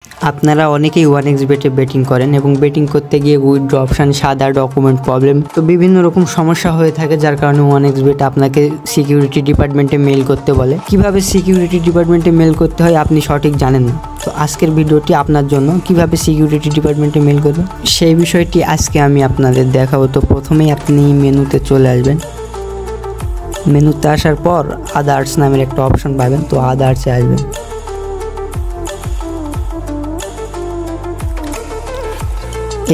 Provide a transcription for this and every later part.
আপনারা অনেকেই 1xBet-এ বেটিং করেন এবং বেটিং করতে গিয়ে উইথড্র অপশান, সাদা ডকুমেন্ট প্রবলেম, তো বিভিন্ন রকম সমস্যা হয়ে থাকে, যার কারণে 1xBet আপনাকে সিকিউরিটি ডিপার্টমেন্টে মেল করতে বলে। কিভাবে সিকিউরিটি ডিপার্টমেন্টে মেল করতে হয় আপনি সঠিক জানেন না, তো আজকের ভিডিওটি আপনার জন্য। কিভাবে সিকিউরিটি ডিপার্টমেন্টে মেল করবেন সেই বিষয়টি আজকে আমি আপনাদের দেখাবো। তো প্রথমেই আপনি মেনুতে চলে আসবেন। মেনুতে আসার পর আদার্স নামের একটা অপশন পাবেন, তো আদার্সে আসবেন।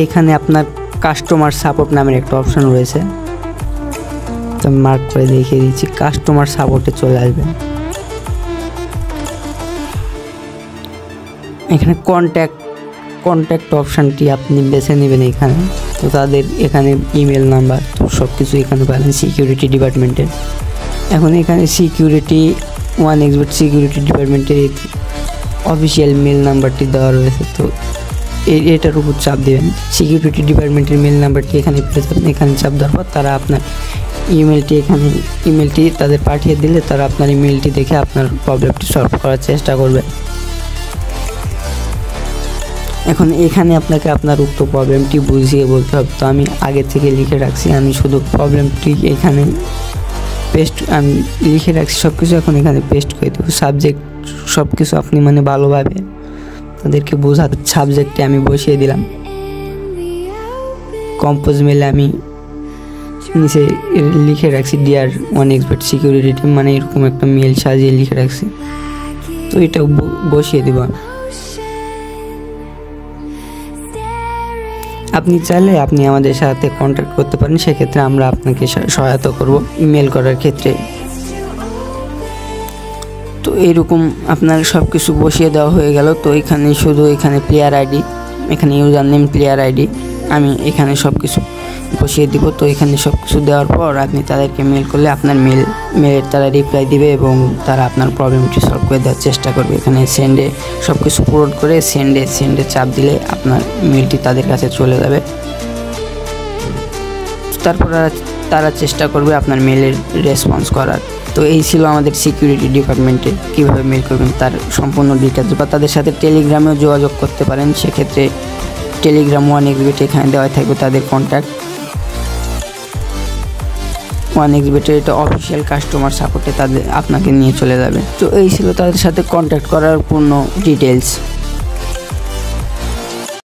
এখানে আপনার কাস্টমার সাপোর্ট নামের একটা অপশন রয়েছে, তো আমি মার্ক করে দেখিয়ে দিচ্ছি। কাস্টমার সাপোর্টে চলে আসবেন। এখানে কন্ট্যাক্ট অপশানটি আপনি বেছে নেবেন এখানে। তো তাদের এখানে ইমেল নাম্বার, তো সব কিছু এখানে পাবেন সিকিউরিটি ডিপার্টমেন্টের। এখন এখানে 1xBet সিকিউরিটি ডিপার্টমেন্টের অফিসিয়াল মেল নাম্বারটি দেওয়া রয়েছে, তো এটার উপর চাপ দেবেন। সিকিউরিটি ডিপার্টমেন্টের মেল নাম্বারটি এখানে পেয়ে যাবেন। এখানে চাপ দেওয়ার পর তারা আপনার ইমেলটি তাদের পাঠিয়ে দিলে তারা আপনার ইমেলটি দেখে আপনার প্রবলেমটি সলভ করার চেষ্টা করবে। এখন এখানে আপনাকে আপনার উক্ত প্রবলেমটি বুঝিয়ে বলতে হবে, তো আমি আগে থেকে লিখে রাখছি। আমি শুধু প্রবলেমটি এখানে আমি লিখে রাখছি সব কিছু, এখন এখানে পেস্ট করে দেবো। সাবজেক্ট সব কিছু আপনি ভালোভাবে তাদেরকে বোঝাতে সাবজেক্টে আমি বসিয়ে দিলাম। কম্পোজ মেলে আমি নিচে লিখে রাখছি ডিয়ার 1xBet সিকিউরিটি টিম, এরকম একটা মেল সাজিয়ে লিখে রাখছি, তো এটা বসিয়ে দেব। আপনি চাইলে আপনি আমাদের সাথে কন্ট্যাক্ট করতে পারেন, সেক্ষেত্রে আমরা আপনাকে সহায়তা করব মেল করার ক্ষেত্রে। তো এইরকম আপনার সব কিছু বসিয়ে দেওয়া হয়ে গেল। তো এখানে প্লেয়ার আইডি, এখানে ইউজার নেম, প্লেয়ার আইডি আমি এখানে সব কিছু বসিয়ে দিব। তো এখানে সব কিছু দেওয়ার পর আপনি তাদেরকে মেল করলে আপনার মেলের তারা রিপ্লাই দিবে এবং তারা আপনার প্রবলেমটি সলভ করে দেওয়ার চেষ্টা করবে। এখানে সেন্ডে সব কিছু পূরণ করে সেন্ডে চাপ দিলে আপনার মেলটি তাদের কাছে চলে যাবে। তারপর তারা চেষ্টা করবে আপনার মেলের রেসপন্স করার। তো এই ছিল আমাদের সিকিউরিটি ডিপার্টমেন্টে কীভাবে মেল করবেন তার সম্পূর্ণ ডিটেলস, বা তাদের সাথে টেলিগ্রামেও যোগাযোগ করতে পারেন। সেক্ষেত্রে টেলিগ্রাম 1xBet এখানে দেওয়া থাকবে তাদের কন্ট্যাক্ট। 1xBet-এর এটা অফিসিয়াল কাস্টমার সাপোর্টে আপনাকে নিয়ে চলে যাবে। তো এই ছিল তাদের সাথে কন্ট্যাক্ট করার পূর্ণ ডিটেলস।